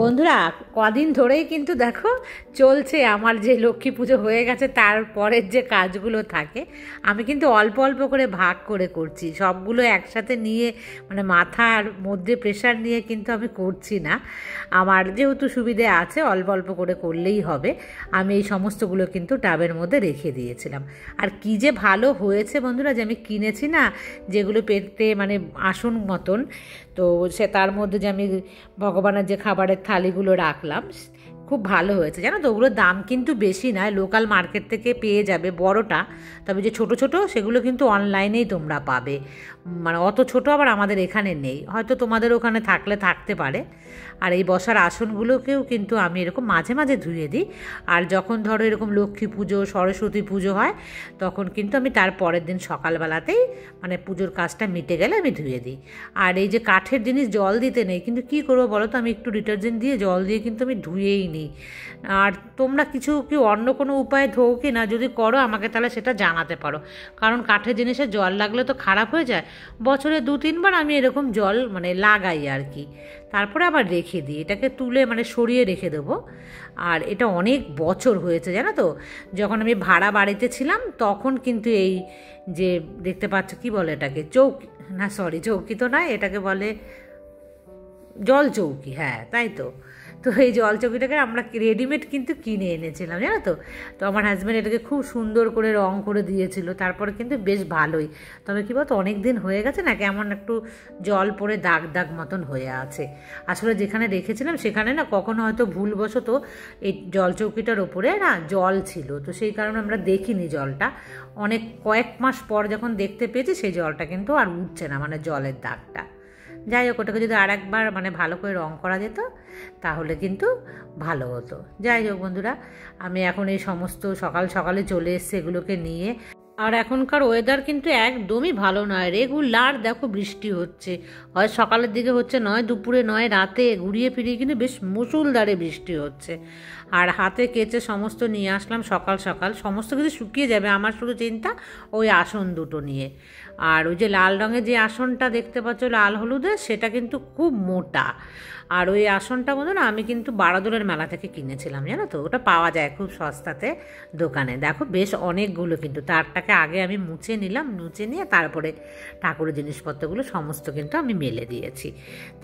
বন্ধুরা কদিন ধরেই কিন্তু দেখো চলছে আমার যে লক্ষ্মী পুজো হয়ে গেছে তারপরের যে কাজগুলো থাকে আমি কিন্তু অল্প অল্প করে ভাগ করে করছি, সবগুলো একসাথে নিয়ে মানে মাথার মধ্যে প্রেশার নিয়ে কিন্তু আমি করছি না। আমার যেহেতু সুবিধে আছে অল্প অল্প করে করলেই হবে, আমি এই সমস্তগুলো কিন্তু টাবের মধ্যে রেখে দিয়েছিলাম। আর কি যে ভালো হয়েছে বন্ধুরা যে আমি কিনেছি না যেগুলো পেতে মানে আসন মতন, তো সে তার মধ্যে যে আমি ভগবানের যে খাবারের থালিগুলো রাখলাম খুব ভালো হয়েছে জানো তো। ওগুলোর দাম কিন্তু বেশি নয়, লোকাল মার্কেট থেকে পেয়ে যাবে বড়টা, তবে যে ছোট ছোট সেগুলো কিন্তু অনলাইনেই তোমরা পাবে, মানে অত ছোট আবার আমাদের এখানে নেই, হয়তো তোমাদের ওখানে থাকলে থাকতে পারে। আর এই বসার আসনগুলোকেও কিন্তু আমি এরকম মাঝে মাঝে ধুয়ে দিই, আর যখন ধরো এরকম লক্ষ্মী পুজো সরস্বতী পুজো হয় তখন কিন্তু আমি তার পরের দিন সকালবেলাতেই মানে পুজোর কাজটা মিটে গেলে আমি ধুয়ে দিই। আর এই যে কাঠের জিনিস জল দিতে নেই, কিন্তু কী করবো বলো তো, আমি একটু ডিটারজেন্ট দিয়ে জল দিয়ে কিন্তু আমি ধুয়েই নিই। আর তোমরা কি অন্য কোনো উপায়ে ধোও কি না, যদি করো আমাকে তাহলে সেটা জানাতে পারো, কারণ কাঠের জিনিসে জল লাগলে তো খারাপ হয়ে যায়। বছরে 2-3 বার আমি এরকম জল মানে লাগাই আর কি, তারপরে আবার রেখে দিই, এটাকে তুলে মানে সরিয়ে রেখে দেবো। আর এটা অনেক বছর হয়েছে জানো তো, যখন আমি ভাড়া বাড়িতে ছিলাম তখন কিন্তু এই যে দেখতে পাচ্ছ কি বলে এটাকে, চৌকি না সরি চৌকি তো নয়, এটাকে বলে জল চৌকি, হ্যাঁ তাই তো। তো এই জল চৌকিটাকে আমরা রেডিমেড কিন্তু কিনে এনেছিলাম জানো তো। তো আমার হাজব্যান্ড এটাকে খুব সুন্দর করে রং করে দিয়েছিল, তারপরে কিন্তু বেশ ভালোই। তবে কী বলতো অনেক দিন হয়ে গেছে না, কেমন একটু জল পড়ে দাগ দাগ মতন হয়ে আছে। আসলে যেখানে রেখেছিলাম সেখানে না কখনো হয়তো ভুলবশত এই জল চৌকিটার ওপরে না জল ছিল, তো সেই কারণে আমরা দেখিনি জলটা। অনেক কয়েক মাস পর যখন দেখতে পেয়েছি সেই জলটা কিন্তু আর উঠছে না, মানে জলের দাগটা। যাই হোক, ওটাকে যদি আর একবার মানে ভালো করে রং করা যেত তাহলে কিন্তু ভালো হতো। যাই হোক বন্ধুরা, আমি এখন এই সমস্ত সকাল সকালে চলে এসেছি এগুলোকে নিয়ে। আর এখনকার ওয়েদার কিন্তু একদমই ভালো নয়, রেগুলার দেখো বৃষ্টি হচ্ছে, হয় সকালের দিকে হচ্ছে, নয় দুপুরে, নয় রাতে, ঘুরিয়ে ফিরিয়ে কিন্তু বেশ মুষলধারে বৃষ্টি হচ্ছে। আর হাতে কেচে সমস্ত নিয়ে আসলাম সকাল সকাল, সমস্ত কিছু শুকিয়ে যাবে, আমার শুধু চিন্তা ওই আসন দুটো নিয়ে। আর ওই যে লাল রঙের যে আসনটা দেখতে পাচ্ছ লাল হলুদের, সেটা কিন্তু খুব মোটা। আর ওই আসনটা বলো না আমি কিন্তু বারাদোলের মেলা থেকে কিনেছিলাম জানো তো, ওটা পাওয়া যায় খুব সস্তাতে দোকানে। দেখো বেশ অনেকগুলো, কিন্তু তারটাকে আগে আমি মুছে নিলাম, মুছে নিয়ে তারপরে ঠাকুরের জিনিসপত্রগুলো সমস্ত কিন্তু আমি মেলে দিয়েছি।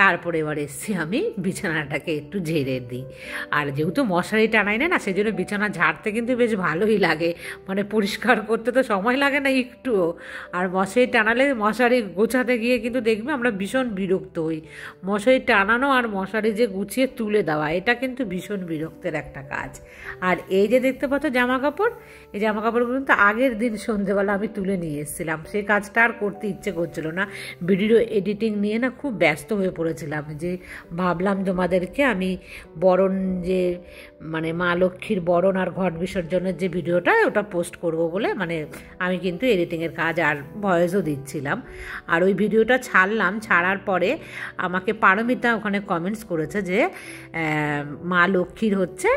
তারপরে এবার এসছি আমি বিছানাটাকে একটু ঝেড়ে দিই। আর যেহেতু মশারি টানাই না সেই জন্য বিছানা ঝাড়তে কিন্তু বেশ ভালোই লাগে, মানে পরিষ্কার করতে তো সময় লাগে না একটুও। আর মশারি টানালে মশারি গোছাতে গিয়ে কিন্তু দেখবে আমরা ভীষণ বিরক্ত হই। মশারি টানানো আর মশারি যে গুছিয়ে তুলে দেওয়া, এটা কিন্তু ভীষণ বিরক্তের একটা কাজ। আর এই যে দেখতে পাচ্ছ জামা কাপড়, এই জামা কাপড়গুলো কিন্তু আগের দিন সন্ধ্যেবেলা আমি তুলে নিয়ে এসেছিলাম, সেই কাজটা আর করতে ইচ্ছে করছিল না। ভিডিও এডিটিং নিয়ে না খুব ব্যস্ত হয়ে পড়েছিলাম, যে ভাবলাম তোমাদেরকে আমি বরণ যে মানে মা লক্ষ্মীর বরণ আর ঘট বিসর্জনের যে ভিডিওটা ওটা পোস্ট করব বলে, মানে আমি কিন্তু এডিটিংয়ের কাজ আর ভয়েসও দিচ্ছিলাম। আর ওই ভিডিওটা ছাড়লাম, ছাড়ার পরে আমাকে পারমিতা ওখানে কমেন্টস করেছে যে মা লক্ষ্মীর হচ্ছে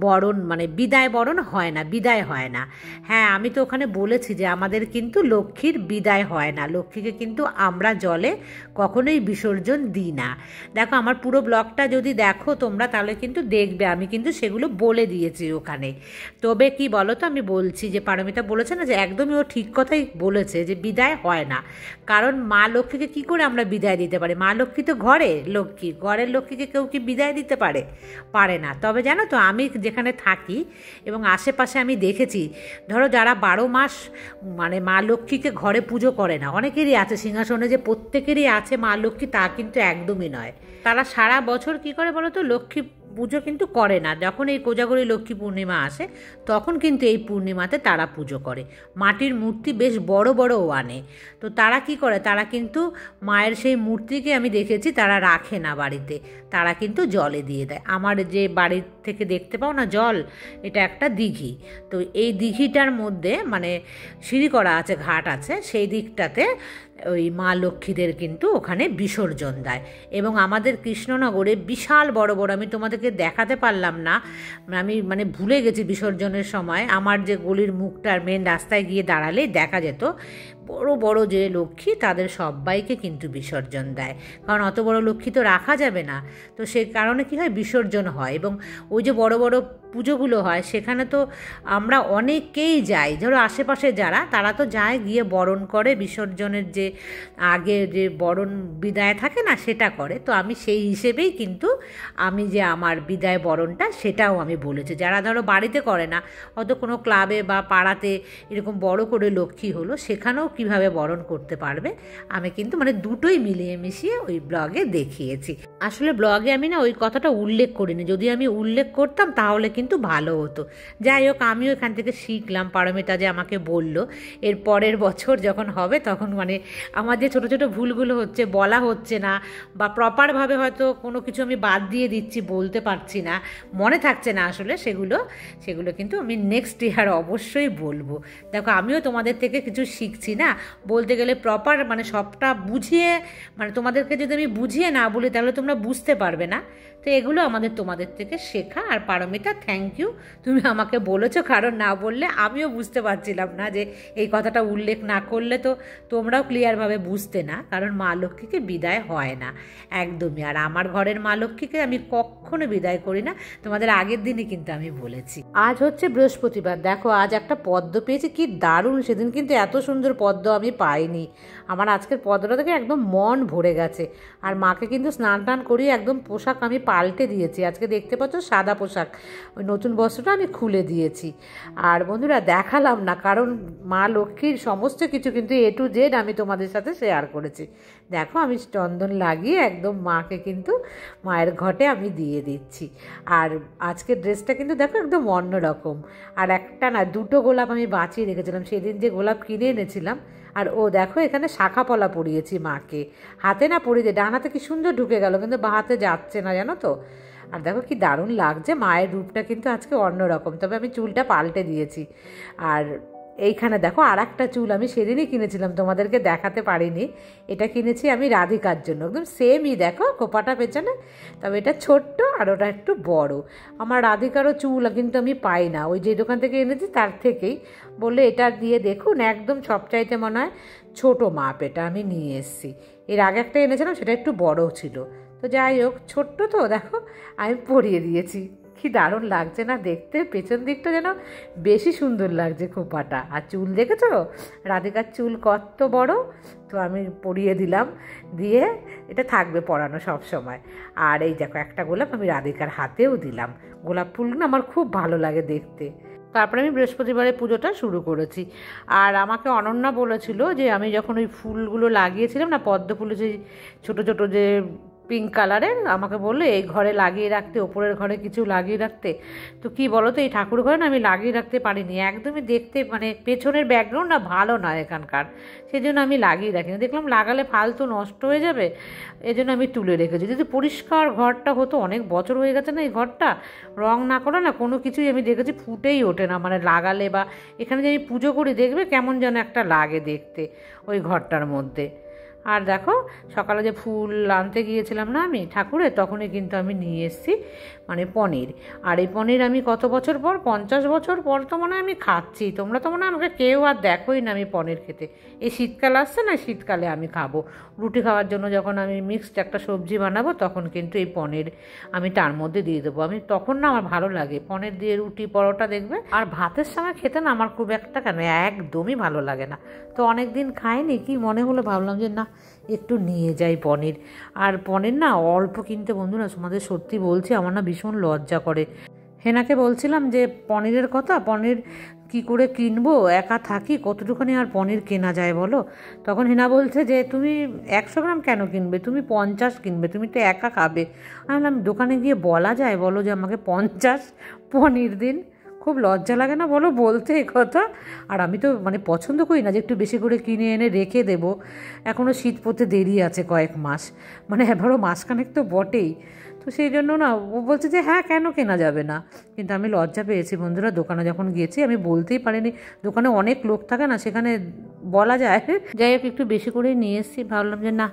বরণ মানে বিদায় বরণ হয় না, বিদায় হয় না। হ্যাঁ আমি তো ওখানে বলেছি যে আমাদের কিন্তু লক্ষ্মীর বিদায় হয় না, লক্ষ্মীকে কিন্তু আমরা জলে কখনোই বিসর্জন দিই না। দেখো আমার পুরো ব্লগটা যদি দেখো তোমরা তাহলে কিন্তু দেখবে আমি কিন্তু সেগুলো বলে দিয়েছি ওখানে। তবে কি বলো তো, আমি বলছি যে পারমিতা বলেছে না যে একদমই ও ঠিক কথাই বলেছে যে বিদায় হয় না, কারণ মা লক্ষ্মীকে কি করে আমরা বিদায় দিতে পারি? মা লক্ষ্মী তো ঘরের লক্ষ্মীকে কেউ কি বিদায় দিতে পারে না। তবে জানো তো আমি যেখানে থাকি এবং আশেপাশে আমি দেখেছি, ধরো যারা 12 মাস মানে মা লক্ষ্মীকে ঘরে পুজো করে না, অনেকেরই আছে সিংহাসনে যে প্রত্যেকেরই আছে মা লক্ষ্মী, তা কিন্তু একদমই নয়। তারা সারা বছর কি করে বলো তো, লক্ষ্মী পুজো কিন্তু করে না। যখন এই কোজাগরী লক্ষ্মী পূর্ণিমা আসে তখন কিন্তু এই পূর্ণিমাতে তারা পুজো করে, মাটির মূর্তি বেশ বড় বড়ও আনে। তো তারা কি করে, তারা কিন্তু মায়ের সেই মূর্তিকে আমি দেখেছি তারা রাখে না বাড়িতে, তারা কিন্তু জলে দিয়ে দেয়। আমার যে বাড়ির থেকে দেখতে পাও না জল, এটা একটা দিঘি, তো এই দিঘিটার মধ্যে মানে সিঁড়ি করা আছে, ঘাট আছে, সেই দিকটাতে ওই মা লক্ষ্মীদের কিন্তু ওখানে বিসর্জন দেয়। এবং আমাদের কৃষ্ণনগরে বিশাল বড় বড়, আমি তোমাদেরকে দেখাতে পারলাম না, আমি মানে ভুলে গেছি বিসর্জনের সময়, আমার যে গলির মুখটার মেন রাস্তায় গিয়ে দাঁড়ালেই দেখা যেত বড় বড় যে লক্ষ্মী তাদের সবাইকে কিন্তু বিসর্জন দেয়, কারণ অত বড় লক্ষ্মী তো রাখা যাবে না। তো সে কারণে কী হয়, বিসর্জন হয়। এবং ওই যে বড় বড় পুজোগুলো হয় সেখানে তো আমরা অনেকেই যাই, ধরো আশেপাশে যারা, তারা তো যায়, গিয়ে বরণ করে, বিসর্জনের যে আগে যে বরণ বিদায় থাকে না সেটা করে। তো আমি সেই হিসেবেই কিন্তু আমি যে আমার বিদায় বরণটা সেটাও আমি বলেছি। যারা ধরো বাড়িতে করে না, হয়তো কোনো ক্লাবে বা পাড়াতে এরকম বড় করে লক্ষ্মী হলো, সেখানেও কিভাবে বরণ করতে পারবে আমি কিন্তু মানে দুটোই মিলিয়ে মিশিয়ে ওই ব্লগে দেখিয়েছি। আসলে ব্লগে আমি না ওই কথাটা উল্লেখ করিনি, যদি আমি উল্লেখ করতাম তাহলে কিন্তু ভালো হতো। যাই হোক, আমিও এখান থেকে শিখলাম, পারমিতা যে আমাকে বলল এর পরের বছর যখন হবে তখন মানে আমার যে ছোটো ছোটো ভুলগুলো হচ্ছে, বলা হচ্ছে না বা প্রপারভাবে হয়তো কোনো কিছু আমি বাদ দিয়ে দিচ্ছি, বলতে পারছি না, মনে থাকছে না আসলে, সেগুলো কিন্তু আমি নেক্সট ইয়ার অবশ্যই বলবো। দেখো আমিও তোমাদের থেকে কিছু শিখছি না, বলতে গেলে প্রপার মানে সবটা বুঝিয়ে, মানে তোমাদেরকে যদি আমি বুঝিয়ে না বলি তাহলে তোমরা বুঝতে পারবে না। তো এগুলো তোমাদের থেকে শেখা। আর পারমিতা, থ্যাংক ইউ, তুমি আমাকে বলেছো, কারণ না বললে আমিও বুঝতে পারছিলাম না, যে এই কথাটা উল্লেখ না করলে তো তোমরাও ক্লিয়ারভাবে বুঝতে না, কারণ মা লক্ষ্মীকে বিদায় হয় না একদমই। আর আমার ঘরের মা লক্ষ্মীকে আমি কখনো বিদায় করি না, তোমাদের আগের দিনই কিন্তু আমি বলেছি। আজ হচ্ছে বৃহস্পতিবার, দেখো আজ একটা পদ্ম পেয়েছি, কি দারুণ! সেদিন কিন্তু এত সুন্দর পদ্ম আমি পাইনি। আমার আজকের পদ্মটা থেকে একদম মন ভরে গেছে। আর মাকে কিন্তু স্নান টান করিয়ে একদম পোশাক আমি পাল্টে দিয়েছি, আজকে দেখতে পাচ্ছ সাদা পোশাক, ওই নতুন বস্ত্রটা আমি খুলে দিয়েছি। আর বন্ধুরা দেখালাম না, কারণ মা লক্ষ্মীর সমস্ত কিছু কিন্তু A to Z আমি তোমাদের সাথে শেয়ার করেছি। দেখো আমি চন্দন লাগিয়ে একদম মাকে কিন্তু মায়ের ঘটে আমি দিয়ে দিচ্ছি। আর আজকের ড্রেসটা কিন্তু দেখো একদম অন্যরকম। আর একটা না, দুটো গোলাপ আমি বাঁচিয়ে রেখেছিলাম, সেদিন যে গোলাপ কিনে এনেছিলাম। আর ও দেখো এখানে শাখা পলা পরিয়েছি মাকে, হাতে না পরিয়ে দিয়ে, ডান হাতে কি সুন্দর ঢুকে গেল, কিন্তু বাঁ হাতে যাচ্ছে না, জানো তো। আর দেখো কি দারুণ লাগছে, মায়ের রূপটা কিন্তু আজকে অন্যরকম। তবে আমি চুলটা পাল্টে দিয়েছি। আর এইখানে দেখো আর একটা চুল আমি সেদিনই কিনেছিলাম, তোমাদেরকে দেখাতে পারিনি। এটা কিনেছি আমি রাধিকার জন্য, একদম সেমই দেখো খোপাটা পেছনে, তবে এটা ছোট্ট আর ওটা একটু বড়। আমার রাধিকারও চুল কিন্তু আমি পাই না, ওই যে দোকান থেকে এনেছি তার থেকেই বললে এটা দিয়ে দেখুন, একদম সবচাইতে মনে হয় ছোটো মাপ এটা আমি নিয়ে এসেছি। এর আগে একটা এনেছিলাম, সেটা একটু বড় ছিল। তো যাই হোক, ছোট্ট তো দেখো আমি পরিয়ে দিয়েছি। কি দারুণ লাগছে না দেখতে, পেছন দিকটা যেন বেশি সুন্দর লাগছে খোপাটা। আর চুল দেখেছো রাধিকার চুল কত বড়, তো আমি পরিয়ে দিলাম, দিয়ে এটা থাকবে পরানো সব সময়। আর এই দেখো একটা গোলাপ আমি রাধিকার হাতেও দিলাম, গোলাপ ফুল না আমার খুব ভালো লাগে দেখতে। তারপরে আমি বৃহস্পতিবারে পুজোটা শুরু করেছি। আর আমাকে অনন্যা বলেছিল যে আমি যখন ওই ফুলগুলো লাগিয়েছিলাম না, পদ্ম ফুলে যে ছোটো ছোটো যে পিঙ্ক কালারের, আমাকে বললো এই ঘরে লাগিয়ে রাখতে, ওপরের ঘরে কিছু লাগিয়ে রাখতে। তো কি বলো তো, এই ঠাকুর ঘরে না আমি লাগিয়ে রাখতে পারিনি, একদমই দেখতে মানে পেছনের ব্যাকগ্রাউন্ড না ভালো না এখানকার, সেই জন্য আমি লাগিয়ে রাখিনি। দেখলাম লাগালে ফালতু নষ্ট হয়ে যাবে, এই জন্য আমি তুলে রেখেছি। যদি পরিষ্কার ঘরটা হতো, অনেক বছর হয়ে গেছে না এই ঘরটা, রং না করে না কোনো কিছুই আমি দেখেছি ফুটেই ওঠে না, মানে লাগালে বা এখানে যে আমি পুজো করি দেখবে কেমন যেন একটা লাগে দেখতে ওই ঘরটার মধ্যে। আর দেখো সকালে যে ফুল আনতে গিয়েছিলাম না আমি ঠাকুরে, তখনই কিন্তু আমি নিয়ে এসেছি মানে পনির। আর এই পনির আমি কত বছর পর, 50 বছর পর তো মনে হয় আমি খাচ্ছি। তোমরা তো মনে হয় আমাকে কেউ আর দেখোই না আমি পনির খেতে। এই শীতকাল আসছে না, শীতকালে আমি খাবো রুটি খাওয়ার জন্য, যখন আমি মিক্সড একটা সবজি বানাবো তখন কিন্তু এই পনির আমি তার মধ্যে দিয়ে দেবো। আমি তখন না আমার ভালো লাগে পনির দিয়ে রুটি পরোটা দেখবে। আর ভাতের সঙ্গে খেতে না আমার খুব একটা কেন একদমই ভালো লাগে না। তো অনেক দিন খাইনি, কি মনে হলো ভাবলাম যে না একটু নিয়ে যাই পনির। আর পনির না অল্প কিনতে বন্ধুরা, তোমাদের সত্যি বলছি আমার না ভীষণ লজ্জা করে। হেনাকে বলছিলাম যে পনিরের কথা, পনির কি করে কিনবো, একা থাকি কতটুকুনি আর পনির কেনা যায় বলো। তখন হেনা বলছে যে তুমি 100 গ্রাম কেন কিনবে, তুমি 50 কিনবে, তুমি তো একা খাবে। আমি বললাম দোকানে গিয়ে বলা যায় বলো যে আমাকে 50 পনির দিন? খুব লজ্জা লাগে না বলো বলতে এই কথা? আর আমি তো মানে পছন্দ করি না যে একটু বেশি করে কিনে এনে রেখে দেবো, এখনও শীত পড়তে দেরি আছে কয়েক মাস, মানে এবারও মাসখানেক তো বটেই। তো সেই জন্য না ও বলছে যে হ্যাঁ কেন কেনা যাবে না, কিন্তু আমি লজ্জা পেয়েছি বন্ধুরা। দোকানে যখন গিয়েছি আমি বলতেই পারিনি, দোকানে অনেক লোক থাকে না, সেখানে বলা যায়। যাই হোক একটু বেশি করেই নিয়ে এসেছি, ভাবলাম যে না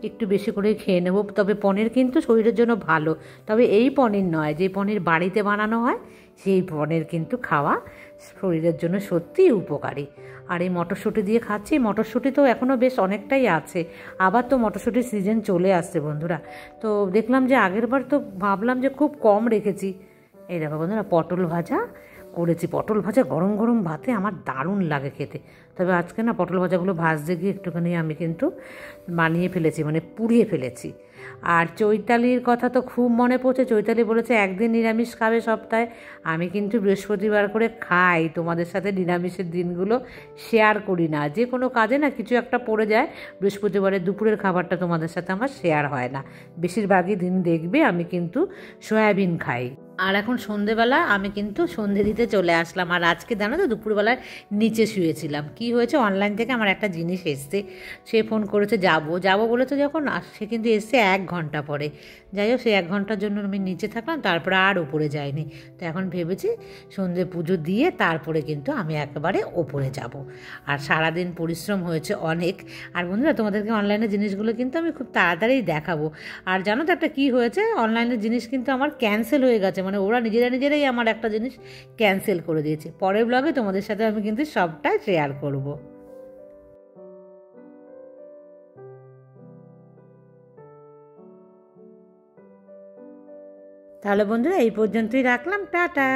একটু বেশি করেই খেয়ে নেবো। তবে পনির কিন্তু শরীরের জন্য ভালো, তবে এই পনির নয়, যে পনির বাড়িতে বানানো হয় সেই পনির কিন্তু খাওয়া শরীরের জন্য সত্যিই উপকারী। আর এই মটরশুঁটি দিয়ে খাচ্ছি। মটরশুঁটি তো এখনও বেশ অনেকটাই আছে, আবার তো মটরশুঁটির সিজন চলে আসছে বন্ধুরা। তো দেখলাম যে আগের বার তো ভাবলাম যে খুব কম রেখেছি। এই দেখো বন্ধুরা, পটল ভাজা করেছি। পটল ভাজা গরম গরম ভাতে আমার দারুণ লাগে খেতে। তবে আজকে না পটল ভাজাগুলো ভাজতে গিয়ে একটুখানি আমি কিন্তু বানিয়ে ফেলেছি, মানে পুড়িয়ে ফেলেছি। আর চৈতালির কথা তো খুব মনে পড়ছে। চৈতালি বলেছে একদিন নিরামিষ খাবে সপ্তাহে। আমি কিন্তু বৃহস্পতিবার করে খাই, তোমাদের সাথে নিরামিষের দিনগুলো শেয়ার করি না। যে কোনো কাজে না কিছু একটা পড়ে যায়, বৃহস্পতিবারের দুপুরের খাবারটা তোমাদের সাথে আমার শেয়ার হয় না। বেশিরভাগই দিন দেখবে আমি কিন্তু সয়াবিন খাই। আর এখন সন্ধেবেলা আমি কিন্তু সন্ধে দিতে চলে আসলাম। আর আজকে জানো তো দুপুরবেলায় নিচে শুয়েছিলাম। কি হয়েছে, অনলাইন থেকে আমার একটা জিনিস এসছে। সে ফোন করেছে যাবো বলেছে যখন, সে কিন্তু এসছে 1 ঘন্টা পরে। যাই হোক, সেই 1 ঘন্টার জন্য আমি নিচে থাকলাম, তারপরে আর ওপরে যাইনি। তো এখন ভেবেছি সন্ধে পুজো দিয়ে তারপরে কিন্তু আমি একেবারে ওপরে যাব। আর সারাদিন পরিশ্রম হয়েছে অনেক। আর বন্ধুরা, তোমাদেরকে অনলাইনের জিনিসগুলো কিন্তু আমি খুব তাড়াতাড়ি দেখাবো। আর জানো তো একটা কী হয়েছে, অনলাইনের জিনিস কিন্তু আমার ক্যান্সেল হয়ে গেছে। মানে ওরা নিজেরাই আমার একটা জিনিস ক্যান্সেল করে দিয়েছে। পরের ব্লগে তোমাদের সাথে আমি কিন্তু সবটাই শেয়ার করব। তাহলে বন্ধুরা, এই পর্যন্তই রাখলাম। টাটা।